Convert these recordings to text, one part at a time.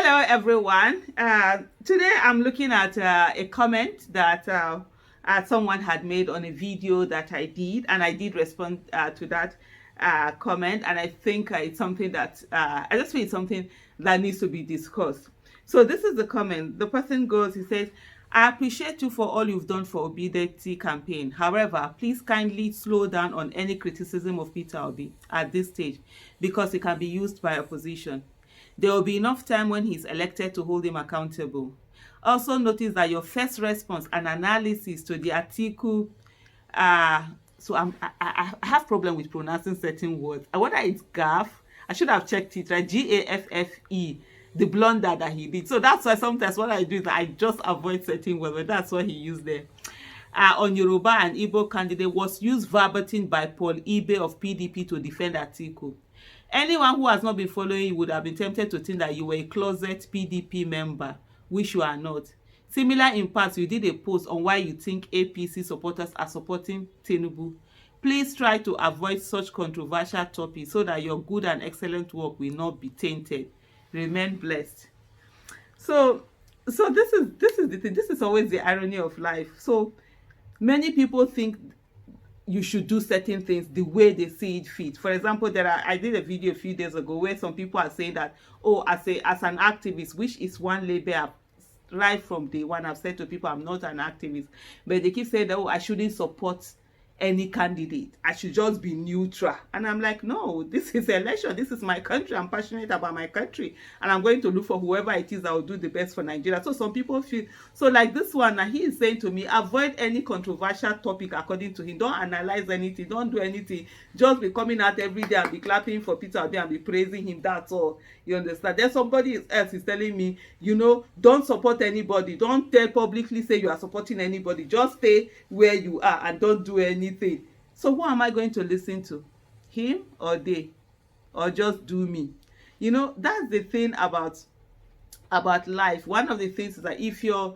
Hello, everyone. Today I'm looking at a comment that someone had made on a video that I did, and I did respond to that comment. And I think it's something that I just feel it's something that needs to be discussed. So this is the comment. The person goes, he says, I appreciate you for all you've done for Obi campaign. However, please kindly slow down on any criticism of Peter Obi at this stage because it can be used by opposition. There will be enough time when he's elected to hold him accountable. Also notice that your first response and analysis to the article, so I have problem with pronouncing certain words. Whether it's gaff, I should have checked it, right? Gaffe, the blunder that he did. So that's why sometimes what I do is I just avoid certain words, but that's what he used there. On Yoruba and Igbo candidate was used verbatim by Paul Ibe of PDP to defend Atiku. Anyone who has not been following you would have been tempted to think that you were a closet PDP member, which you are not. Similar in part, you did a post on why you think APC supporters are supporting Tinubu. Please try to avoid such controversial topics so that your good and excellent work will not be tainted. Remain blessed. So this is the thing. This is always the irony of life. So many people think you should do certain things the way they see it fit. For example, I did a video a few days ago where some people are saying that, oh, as an activist, which is one label right from day one, I've said to people I'm not an activist, but they keep saying that, oh, I shouldn't support any candidate, I should just be neutral. And I'm like, no, this is election, this is my country, I'm passionate about my country, and I'm going to look for whoever it is that will do the best for Nigeria. So some people feel, so like this one, now he is saying to me, avoid any controversial topic according to him, don't analyze anything, don't do anything, just be coming out every day and be clapping for Peter Obi and be praising him, that's all. You understand? Then somebody else is telling me, don't support anybody, don't publicly say you are supporting anybody, just stay where you are and don't do anything. So who am I going to listen to? Him or they? Or just do me? That's the thing about life. One of the things is that if you're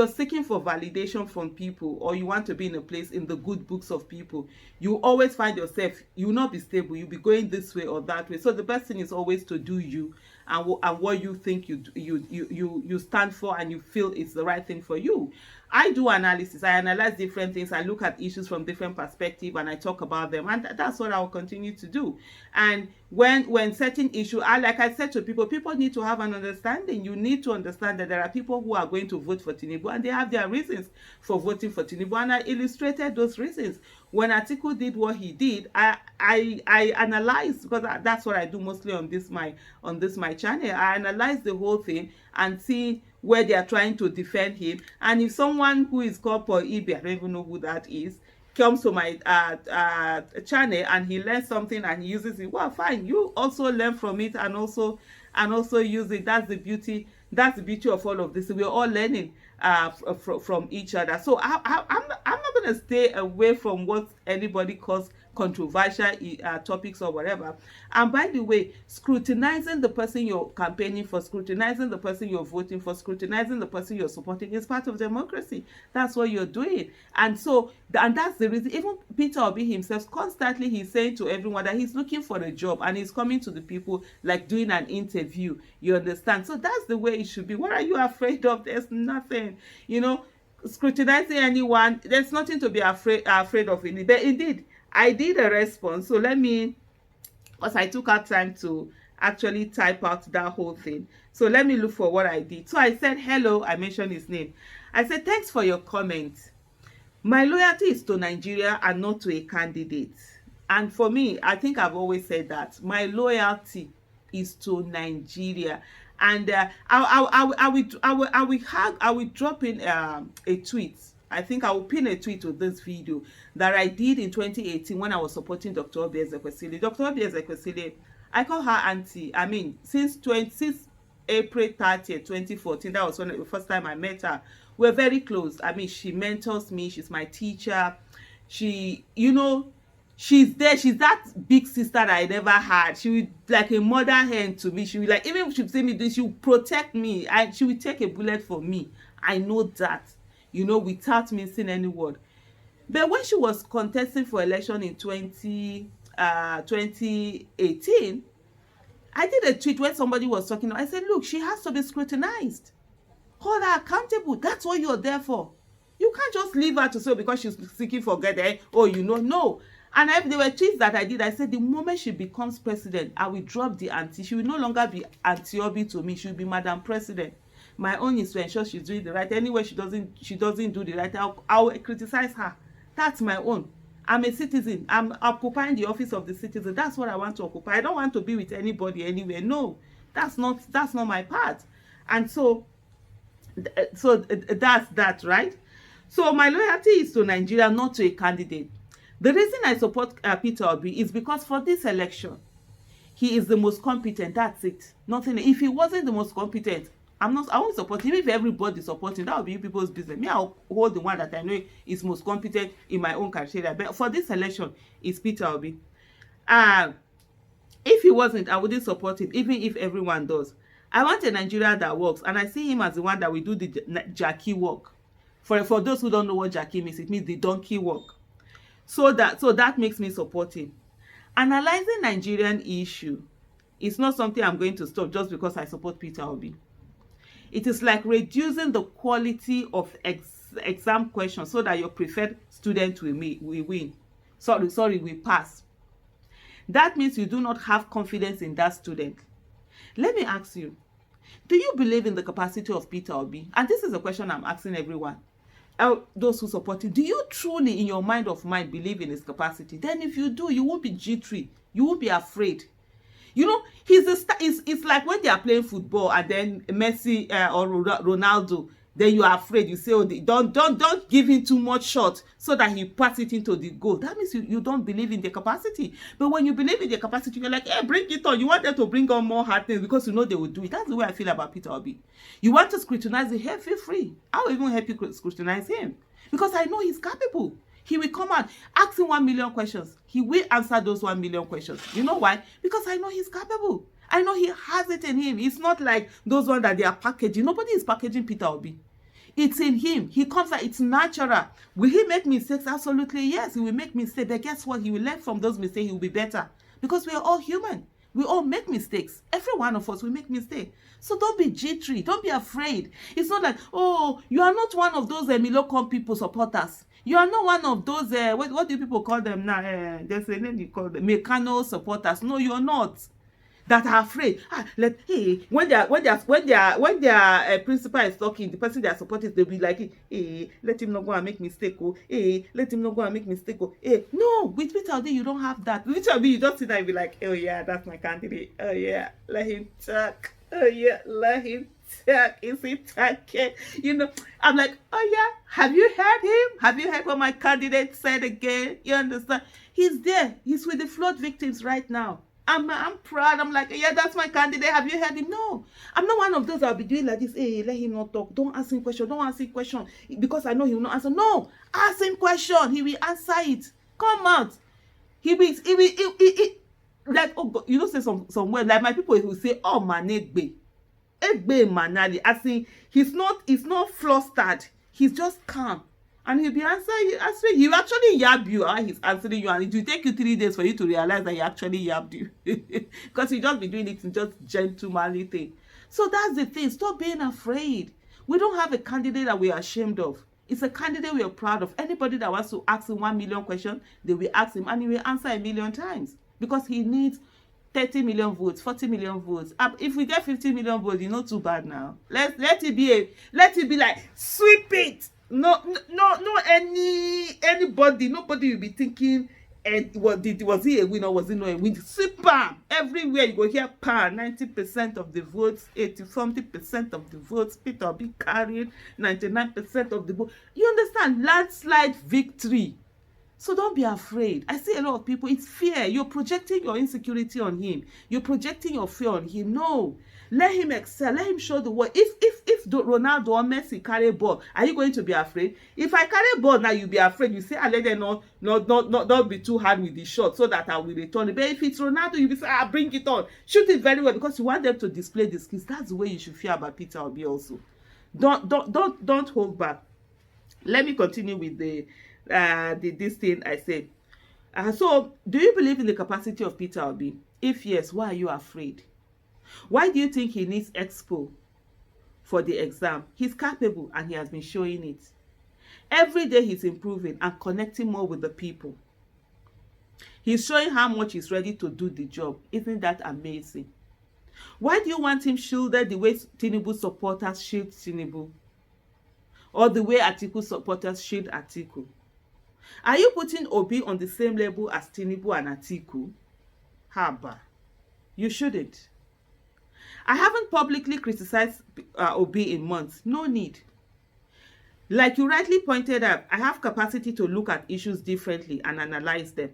seeking for validation from people, or you want to be in a place in the good books of people, you always find yourself, you will not be stable, you'll be going this way or that way. So the best thing is always to do you, and what you think you stand for and you feel is the right thing for you. I do analysis. I analyze different things. I look at issues from different perspectives and I talk about them. And that's what I'll continue to do. And when certain issue, like I said to people need to have an understanding. You need to understand that there are people who are going to vote for Tinubu and they have their reasons for voting for Tinubu. And I illustrated those reasons. When Atiku did what he did, I analyzed, because that's what I do mostly on this my channel. I analyze the whole thing and see where they are trying to defend him. And if someone who is called Paul Ibe, I don't even know who that is, comes to my channel and he learns something and he uses it, well, fine, you also learn from it and also use it. That's the beauty of all of this. We're all learning from each other. So I'm not going to stay away from what anybody calls controversial topics or whatever. And by the way, scrutinizing the person you're campaigning for, scrutinizing the person you're voting for, scrutinizing the person you're supporting is part of democracy. That's what you're doing. And that's the reason. Even Peter Obi himself, constantly he's saying to everyone that he's looking for a job and he's coming to the people like doing an interview. You understand? So that's the way it should be. What are you afraid of? There's nothing. Scrutinizing anyone, there's nothing to be afraid of in it. But indeed, I did a response. So because I took out time to actually type out that whole thing. So let me look for what I did. So I said, hello, I mentioned his name. I said, thanks for your comment. My loyalty is to Nigeria and not to a candidate. And for me, I think I've always said that. My loyalty is to Nigeria. And I will drop in a tweet. I think I will pin a tweet to this video that I did in 2018 when I was supporting Dr. Obi Ezekwesili. Dr. Obi Ezekwesili, I call her auntie. I mean, since April 30th, 2014, that was the first time I met her. We're very close. I mean, she mentors me. She's my teacher. She's there. She's that big sister that I never had. She would like a mother hen to me. She would like, even if she would say me this, she would protect me. She would take a bullet for me. I know that. Without missing any word. But when she was contesting for election in 2018, I did a tweet when somebody was talking. I said, look, she has to be scrutinized. Hold her accountable. That's what you're there for. You can't just leave her to say because she's seeking for get oh, you know, no. And there were tweets that I did. I said the moment she becomes president, I will drop the auntie. She will no longer be Auntie Obi to me. She will be Madam President. My own is to ensure she's doing the right. Anyway, she doesn't do the right. I'll criticize her. That's my own. I'm a citizen. I'm occupying the office of the citizen. That's what I want to occupy. I don't want to be with anybody anywhere. No, that's not my part. And so that's that, right? So my loyalty is to Nigeria, not to a candidate. The reason I support Peter Obi is because for this election, he is the most competent. That's it. Nothing. If he wasn't the most competent, I won't support him. If everybody supports him, that would be people's business. Me, I'll hold the one that I know is most competent in my own criteria. But for this election, it's Peter Obi. If he wasn't, I wouldn't support him, even if everyone does. I want a Nigeria that works, and I see him as the one that will do the Jackie work. For those who don't know what Jackie means, it means the donkey work. So that makes me support him. Analyzing Nigerian issue is not something I'm going to stop just because I support Peter Obi. It is like reducing the quality of exam questions so that your preferred student will win. Will pass. That means you do not have confidence in that student. Let me ask you, do you believe in the capacity of Peter Obi? And this is a question I'm asking everyone. Those who support him, do you truly in your mind believe in his capacity? Then if you do, you won't be jittery. You won't be afraid. You know, it's like when they are playing football and then Messi or Ronaldo, then you are afraid. You say, oh, don't give him too much shot so that he pass it into the goal. That means you don't believe in their capacity. But when you believe in their capacity, you're like, hey, bring it on. You want them to bring on more hard things because you know they will do it. That's the way I feel about Peter Obi. You want to scrutinize him, feel free. I will even help you scrutinize him because I know he's capable. He will come out, ask him 1 million questions. He will answer those 1 million questions. You know why? Because I know he's capable. I know he has it in him. It's not like those ones that they are packaging. Nobody is packaging Peter Obi. It's in him. He comes out. It's natural. Will he make mistakes? Absolutely, yes. He will make mistakes. But guess what? He will learn from those mistakes. He will be better. Because we are all human. We all make mistakes. Every one of us will make mistakes. So don't be jittery. Don't be afraid. It's not like, oh, you are not one of those Milocom people supporters. You are not one of those, what do people call them now? There's a name you call them, Mecano supporters. No, you're not. That are afraid. When their principal is talking, the person they are supporting, they'll be like, hey, let him not go and make mistake. Oh, hey, let him not go and make mistake. Oh, hey. No, with Peter Obi, you don't have that. With Peter Obi, you just sit there and be like, oh yeah, that's my candidate. Oh yeah, let him talk. Oh yeah, let him talk. Is he talking? You know, I'm like, oh yeah, have you heard him? Have you heard what my candidate said again? You understand? He's there. He's with the flood victims right now. I'm proud. I'm like, yeah, that's my candidate. Have you heard him? No, I'm not one of those that'll be doing like this. Hey, let him not talk. Don't ask him question. Don't ask him question because I know he will not answer. No, ask him question. He will answer it. Come out. He like, oh God, you know, say some words like my people will say, oh man, egbe manali. As in, he's not flustered. He's just calm. And he'll be answering. He'll actually yab you while he's answering you, and it will take you 3 days for you to realize that he actually yabbed you, because he just be doing it in just gentlemanly thing. So that's the thing. Stop being afraid. We don't have a candidate that we are ashamed of. It's a candidate we are proud of. Anybody that wants to ask him 1 million questions, they will ask him, and he will answer 1 million times because he needs 30 million votes, 40 million votes. If we get 50 million votes, it's not too bad now. Let it be like sweep it. No, anybody, nobody will be thinking, was he a winner or was he not a winner? Super! Everywhere you go here, 90% of the votes, 80-something% of the votes, Peter Obi carried 99% of the votes. You understand? Landslide victory. So don't be afraid. I see a lot of people, it's fear. You're projecting your insecurity on him. You're projecting your fear on him. No. Let him excel. Let him show the world. If Ronaldo or Messi carry ball, are you going to be afraid? If I carry ball now, you'll be afraid. You say, I let them not be too hard with the shot so that I will return it. But if it's Ronaldo, you'll be saying, bring it on. Shoot it very well because you want them to display the skills. That's the way you should feel about Peter Obi also. Don't hold back. Let me continue with this thing I said. So, do you believe in the capacity of Peter Obi? If yes, why are you afraid? Why do you think he needs expo for the exam? He's capable and he has been showing it. Every day he's improving and connecting more with the people. He's showing how much he's ready to do the job. Isn't that amazing? Why do you want him shielded the way Tinubu supporters shield Tinubu? Or the way Atiku supporters shield Atiku? Are you putting Obi on the same level as Tinubu and Atiku? Haba. You shouldn't. I haven't publicly criticized Obi in months. No need. Like you rightly pointed out, I have capacity to look at issues differently and analyze them.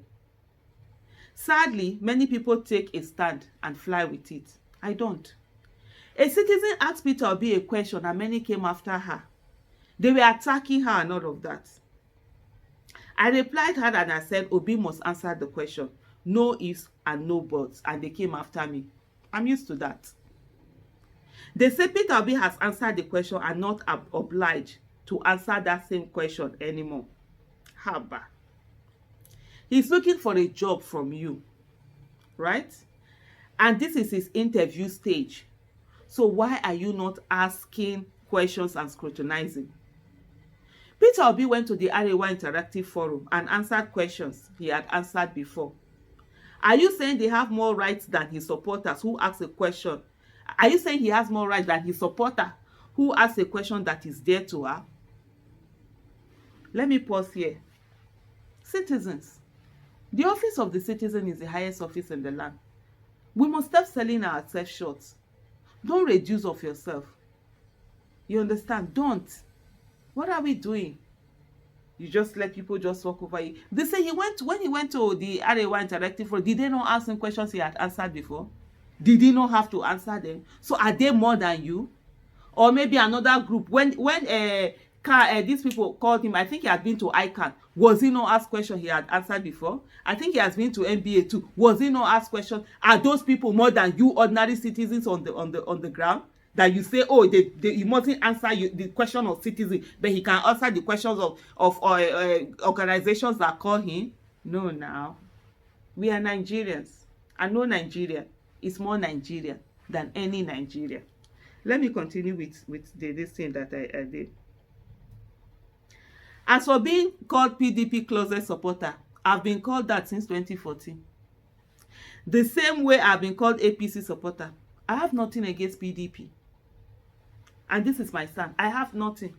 Sadly, many people take a stand and fly with it. I don't. A citizen asked Peter Obi a question and many came after her. They were attacking her and all of that. I replied her and I said Obi must answer the question. No ifs and no buts, and they came after me. I'm used to that. They say Peter Obi has answered the question and not obliged to answer that same question anymore. Haba. He's looking for a job from you, right? And this is his interview stage. So why are you not asking questions and scrutinizing? Peter Obi went to the Arewa Interactive Forum and answered questions he had answered before. Are you saying they have more rights than his supporters who ask a question? Are you saying he has more rights than his supporter who asks a question that is dear to her? Let me pause here. Citizens. The office of the citizen is the highest office in the land. We must stop selling ourselves short. Don't reduce of yourself. You understand? Don't. What are we doing? You just let people just walk over you. They say when he went to the Arewa Interactive Forum, did they not ask him questions he had answered before? Did he not have to answer them? So are they more than you? Or maybe another group. When these people called him, I think he had been to ICANN. Was he not asked questions he had answered before? I think he has been to NBA too. Was he not asked questions? Are those people more than you ordinary citizens on the ground? That you say, oh, he mustn't answer the question of citizen, but he can answer the questions of organizations that call him? No, now. We are Nigerians. And no Nigerian is more Nigerian than any Nigerian. Let me continue with this thing that I did. As for being called PDP closest supporter, I've been called that since 2014. The same way I've been called APC supporter. I have nothing against PDP. And this is my stand. I have nothing.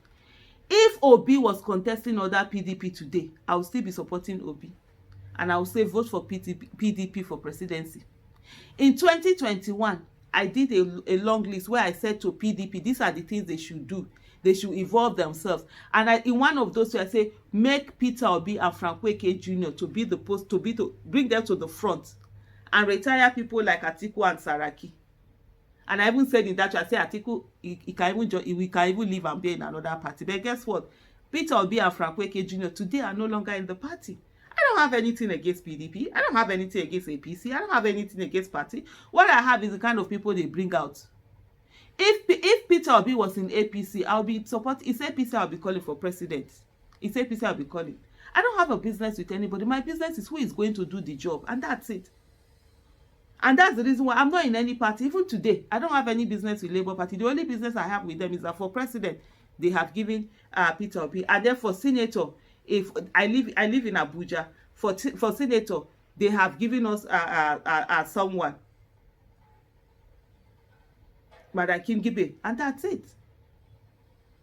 If Obi was contesting other PDP today, I would still be supporting Obi. And I would say vote for PDP for presidency. In 2021, I did a long list where I said to PDP, these are the things they should do. They should evolve themselves. And in one of those, I say, make Peter Obi and Frank Weke Jr. to bring them to the front and retire people like Atiku and Saraki. And I even said in that, I say Atiku, we can even live and be in another party. But guess what? Peter Obi and Frank Weke Jr. today are no longer in the party. I don't have anything against PDP. I don't have anything against APC. I don't have anything against party. What I have is the kind of people they bring out. If Peter Obi was in APC, I'll be support. It's APC I'll be calling for president. It's APC I'll be calling. I don't have a business with anybody. My business is who is going to do the job, and that's it. And that's the reason why I'm not in any party. Even today, I don't have any business with Labour Party. The only business I have with them is that for president, they have given Peter Obi. And then for senator, if I live in Abuja, for senator, they have given us someone, Madam Kingibe, and that's it.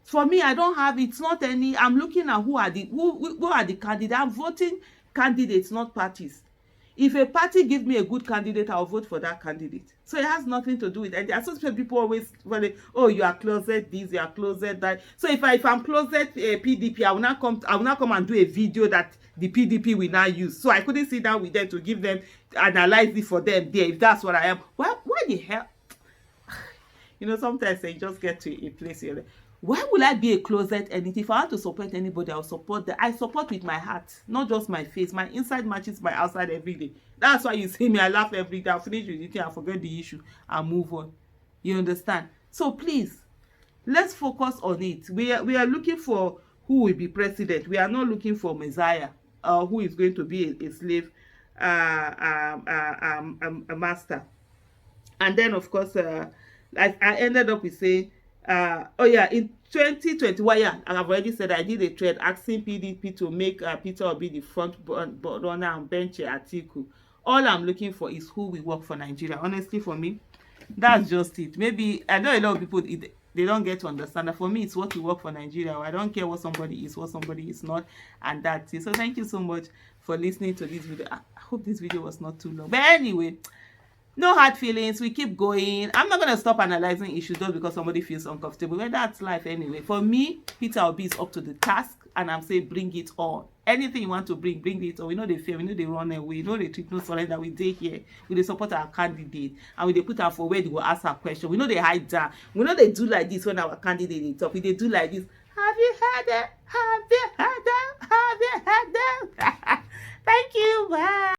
For me, I don't have, it's not any, I'm looking at who are the candidates. I'm voting candidates, not parties. If a party gives me a good candidate, I'll vote for that candidate. So it has nothing to do with it. Associate people always, oh, you are closet this, you are closet that. So if I'm closet PDP, I will not come and do a video that the PDP will now use. So I couldn't sit down with them to give them, analyze it for them there, if that's what I am. Why the hell? You know, sometimes I just get to a place here. Why will I be a closet entity? If I want to support anybody, I'll support them. I support with my heart, not just my face. My inside matches my outside every day. That's why you see me, I laugh every day. I'll finish with it, I'll forget the issue and move on. You understand? So please, let's focus on it. We are looking for who will be president. We are not looking for Messiah who is going to be a slave, a master. And then of course, I ended up with saying, oh yeah, in 2021, yeah, I've already said I did a thread asking PDP to make Peter Obi the front runner and bench Atiku. All I'm looking for is who will work for Nigeria. Honestly, for me, that's just it. Maybe I know a lot of people, they don't get to understand that. For me, it's what will work for Nigeria. I don't care what somebody is, what somebody is not, and that's it. So thank you so much for listening to this video. I hope this video was not too long, but anyway, no hard feelings. We keep going. I'm not going to stop analyzing issues just because somebody feels uncomfortable. Well, that's life anyway. For me, Peter Obi is up to the task, and I'm saying bring it on. Anything you want to bring it on. We know they fear, we know they run away, we know they treat no surrender. We dey here, we dey support our candidate, and we dey put am for where they go ask our question. We know they hide down. We know they do like this when our candidate dey talk. We dey do like this. Have you heard them? Have you heard them? Have you heard them? Thank you. Bye.